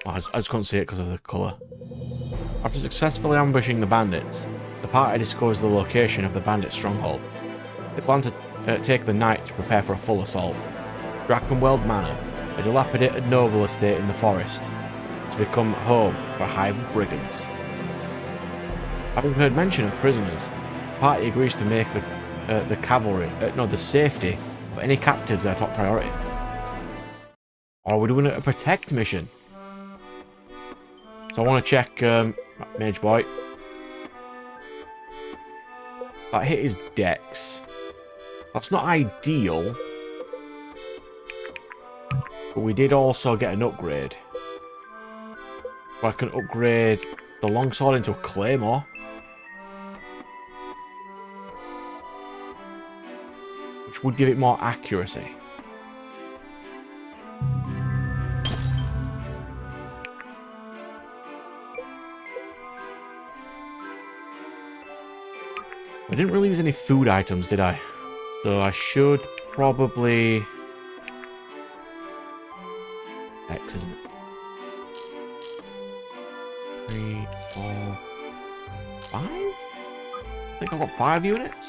Oh, I just couldn't see it because of the colour. After successfully ambushing the bandits, the party discovers the location of the bandit stronghold. They plan to take the night to prepare for a full assault. Drakenweld Manor, a dilapidated noble estate in the forest, to become home for a hive of brigands. Having heard mention of prisoners, the party agrees to make the safety of any captives their top priority. Or are we doing a protect mission? So I want to check Mage Boy. That hit his dex. That's not ideal. But we did also get an upgrade. So I can upgrade the longsword into a claymore. Which would give it more accuracy. I didn't really use any food items, did I? So I should probably... X, isn't it? 3, 4, 5? I think I've got 5 units.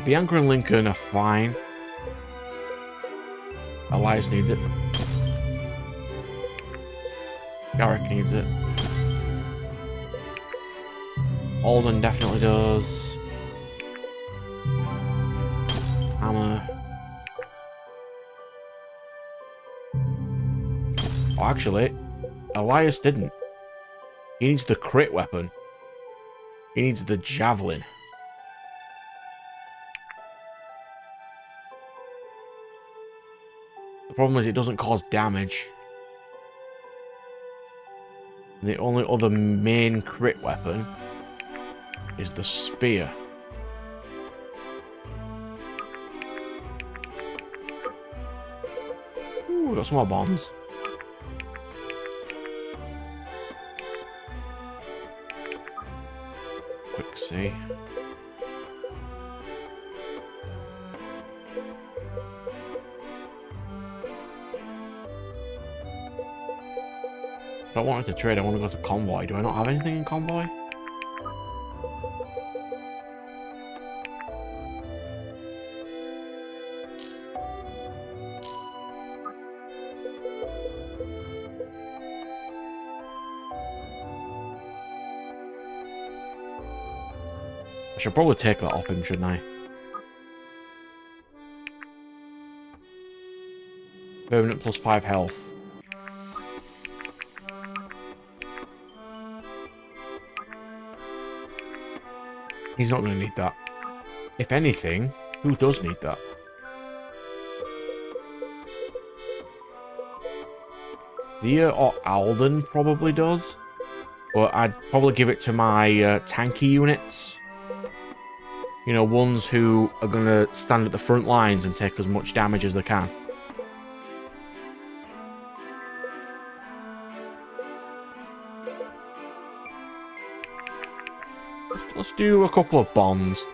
Bianca and Lincoln are fine. Elias needs it. Garrick needs it. Alden definitely does. Hammer. Oh, actually, Elias didn't. He needs the crit weapon. He needs the javelin. The problem is it doesn't cause damage. And the only other main crit weapon is the spear. we got some more bonds. Quick see. I don't want to trade, I want to go to convoy. Do I not have anything in convoy? I should probably take that off him, shouldn't I? Permanent plus 5 health. He's not going to need that. If anything, who does need that? Zia or Alden probably does. But I'd probably give it to my tanky units. You know, ones who are going to stand at the front lines and take as much damage as they can. Let's do a couple of bonds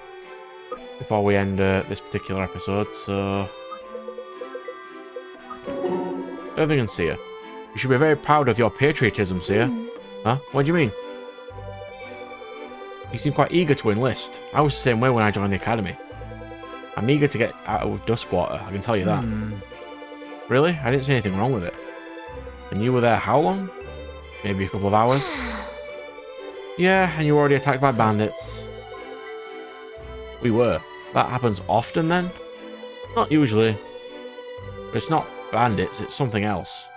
before we end this particular episode. So, Irving and Sia, you should be very proud of your patriotism, Sia. Huh? What do you mean? You seem quite eager to enlist. I was the same way when I joined the academy. I'm eager to get out of Duskwater, I can tell you that. Really? I didn't see anything wrong with it. And you were there how long? Maybe a couple of hours? Yeah, and you were already attacked by bandits. We were. That happens often then? Not usually. But it's not bandits, it's something else.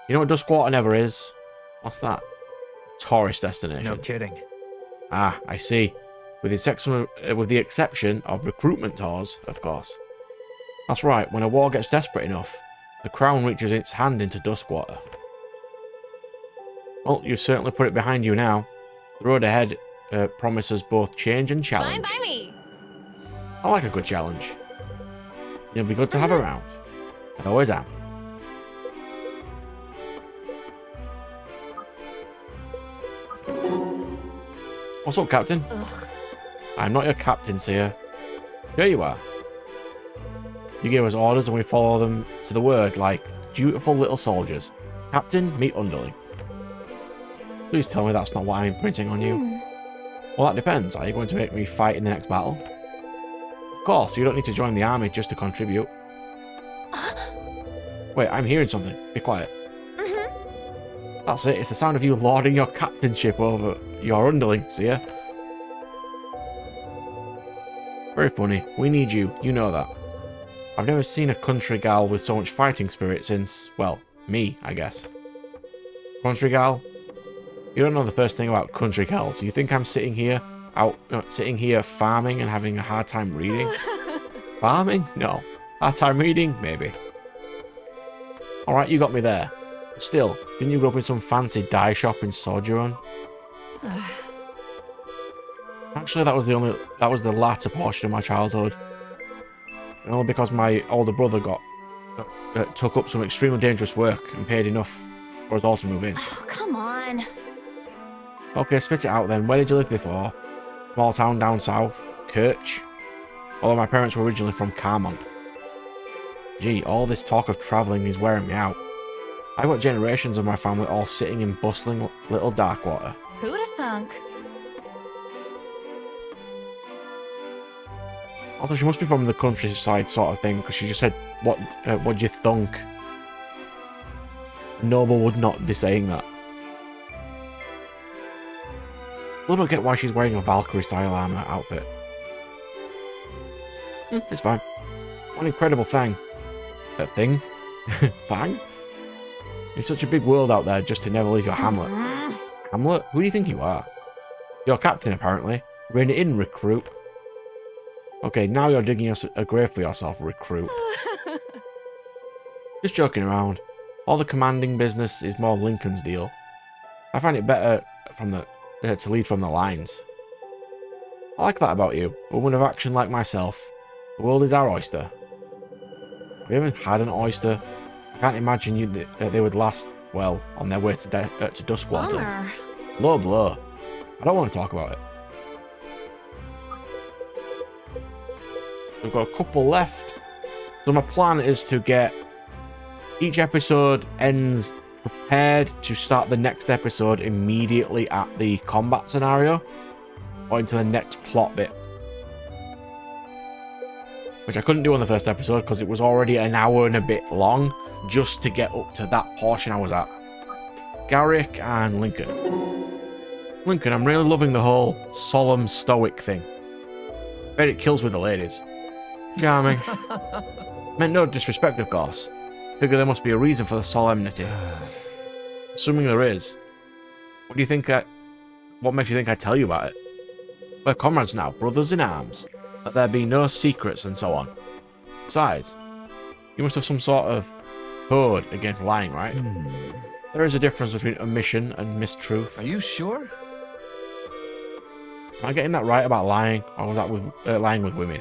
You know what Duskwater never is? What's that? Tourist destination. No kidding. Ah, I see. With the exception of recruitment tours, of course. That's right, when a war gets desperate enough, the crown reaches its hand into Duskwater. Well, you've certainly put it behind you now. The road ahead promises both change and challenge. Fine by me. I like a good challenge. You'll be good to have around. I always am. What's up, Captain? Ugh. I'm not your captain, Sia. Here you are. You gave us orders and we follow them to the word like dutiful little soldiers. Captain, meet underling. Please tell me that's not what I'm imprinting on you. Well, that depends. Are you going to make me fight in the next battle? Of course, you don't need to join the army just to contribute. Wait, I'm hearing something. Be quiet. That's it. It's the sound of you lording your captainship over your underling, Sia. Very funny. We need you. You know that. I've never seen a country gal with so much fighting spirit since, well, me, I guess. Country gal? You don't know the first thing about country gals. You think I'm sitting here, sitting here farming and having a hard time reading? Farming? No. Hard time reading? Maybe. Alright, you got me there. But still, didn't you grow up in some fancy dye shop in Sojourn? Actually, that was the latter portion of my childhood. And only because my older brother took up some extremely dangerous work and paid enough for us all to move in. Oh, come on. Okay, spit it out then. Where did you live before? Small town down south. Kirch. Although my parents were originally from Carmont. Gee, all this talk of travelling is wearing me out. I've got generations of my family all sitting in bustling little Darkwater. Who'da thunk? Although she must be from the countryside sort of thing, because she just said, what'd you thunk? A noble would not be saying that. I don't get why she's wearing a Valkyrie-style armor outfit. It's fine. What an incredible thing. Thing? Fang? It's such a big world out there just to never leave your hamlet. Hamlet? Who do you think you are? You're captain, apparently. Rein it in, recruit. Okay, now you're digging a grave for yourself, recruit. Just joking around. All the commanding business is more Lincoln's deal. I find it better to lead from the lines. I like that about you. A woman of action like myself. The world is our oyster. Have you ever had an oyster? Can't imagine that they would last well on their way to Duskwater. Bummer. Low blow. I don't want to talk about it. We've got a couple left. So my plan is to get each episode ends prepared to start the next episode immediately at the combat scenario or into the next plot bit. Which I couldn't do on the first episode because it was already an hour and a bit long just to get up to that portion I was at. Garrick and Lincoln. Lincoln, I'm really loving the whole solemn stoic thing. Bet it kills with the ladies. Charming. Meant no disrespect, of course. Figure there must be a reason for the solemnity. Assuming there is. What do you think what makes you think I tell you about it? We're comrades now, brothers in arms. Let there be no secrets and so on. Besides, you must have some sort of code against lying, right? There is a difference between omission and mistruth. Are you sure? Am I getting that right about lying? Or was that with lying with women?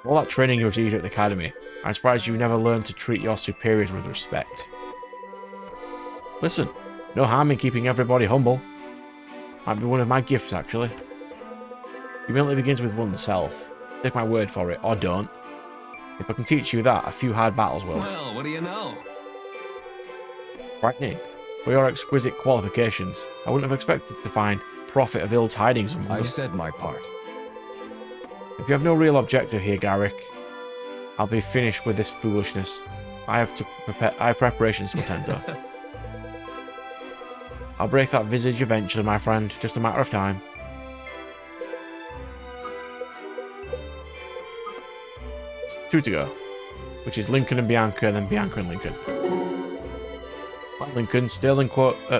All that training you received at the academy, I'm surprised you never learned to treat your superiors with respect. Listen, no harm in keeping everybody humble. Might be one of my gifts, actually. Humility begins with oneself. Take my word for it, or don't. If I can teach you that, a few hard battles will. Well, what do you know? Frightening. For your exquisite qualifications, I wouldn't have expected to find prophet of ill tidings among I've them. said my part. If you have no real objective here, Garrick, I'll be finished with this foolishness. I have preparations to attend to. I'll break that visage eventually, my friend. Just a matter of time. Two to go, which is Lincoln and Bianca, and then Bianca and Lincoln. Well, Lincoln, Sterling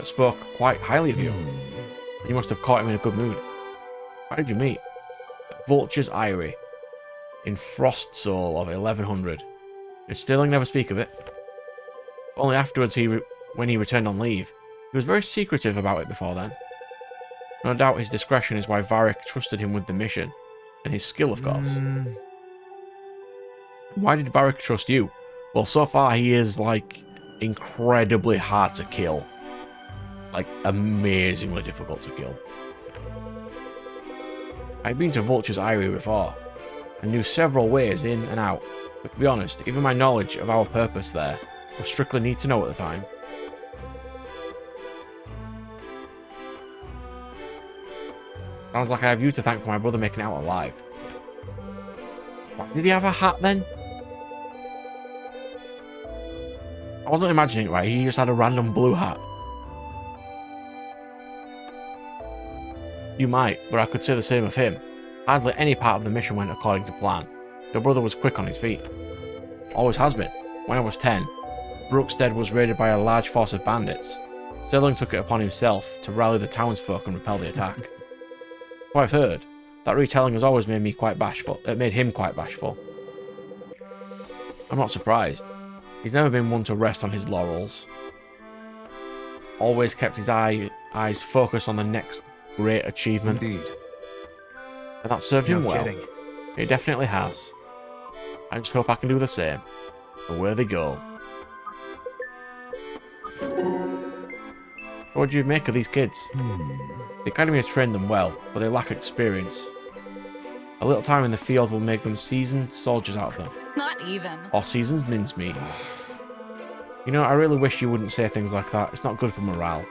spoke quite highly of you. You must have caught him in a good mood. How did you meet? At Vulture's Eyrie, in Frost Soul of 1100. Did Sterling never speak of it? Only afterwards, when he returned on leave. He was very secretive about it before then. No doubt his discretion is why Varric trusted him with the mission, and his skill, of course. Why did Varric trust you? Well, so far he is, like, incredibly hard to kill. Like, amazingly difficult to kill. I've been to Vulture's Eyrie before. I knew several ways in and out, but to be honest, even my knowledge of our purpose there was strictly need to know at the time. Sounds like I have you to thank for my brother making it out alive. What, did he have a hat then? I wasn't imagining it right, he just had a random blue hat. You might, but I could say the same of him. Hardly any part of the mission went according to plan. Your brother was quick on his feet. Always has been. When I was 10, Brookstead was raided by a large force of bandits. Sterling took it upon himself to rally the townsfolk and repel the attack. That's what I've heard. That retelling has always made me quite bashful. It made him quite bashful. I'm not surprised. He's never been one to rest on his laurels. Always kept his eyes focused on the next great achievement. Indeed. And that served him well. Kidding. It definitely has. I just hope I can do the same. A worthy goal. What do you make of these kids? The academy has trained them well, but they lack experience. A little time in the field will make them seasoned soldiers out of them. Not even. Or seasoned mincemeat. You know, I really wish you wouldn't say things like that. It's not good for morale.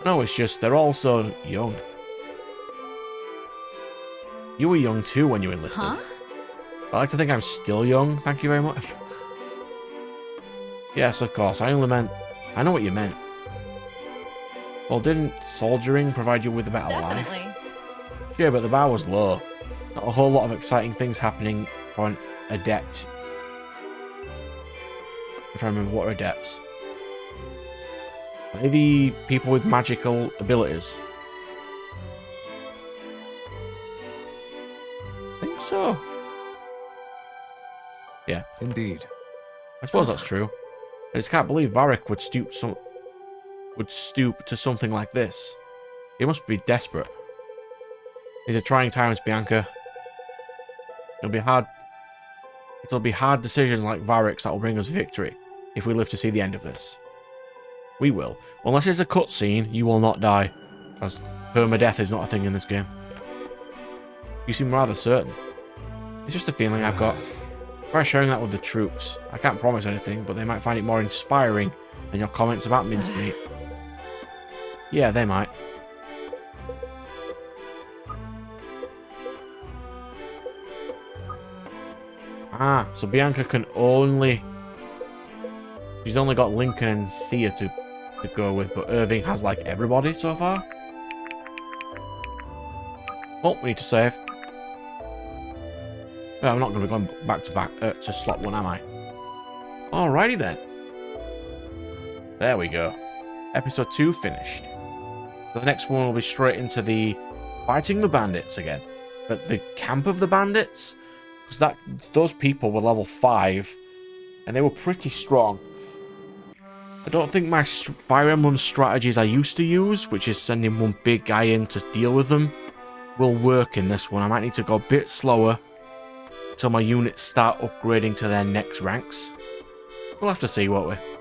No, it's just they're all so young. You were young too when you enlisted. Huh? I like to think I'm still young, thank you very much. Yes, of course, I know what you meant. Well, didn't soldiering provide you with a better life? Definitely. Sure, but the bar was low. Not a whole lot of exciting things happening for an adept. If I remember, what are adepts? Maybe people with magical abilities. I think so. Yeah, Indeed. I suppose that's true. I just can't believe Varric would stoop to something like this. He must be desperate. These are trying times, Bianca. It'll be hard There'll be hard decisions like Varric's that will bring us victory if we live to see the end of this. We will. Unless it's a cutscene, you will not die, as permadeath is not a thing in this game. You seem rather certain. It's just a feeling I've got. Try sharing that with the troops. I can't promise anything, but they might find it more inspiring than your comments about mincemeat. Yeah, they might. Ah, so Bianca can only... She's only got Lincoln and Sia to go with, but Irving has, like, everybody so far? Oh, we need to save. Well, I'm not going to be going back to back to slot 1, am I? Alrighty then. There we go. Episode 2 finished. So the next one will be straight into the fighting the bandits again. But the camp of the bandits? Because those people were level 5, and they were pretty strong. I don't think my Fire Emblem strategies I used to use, which is sending one big guy in to deal with them, will work in this one. I might need to go a bit slower until my units start upgrading to their next ranks. We'll have to see, won't we?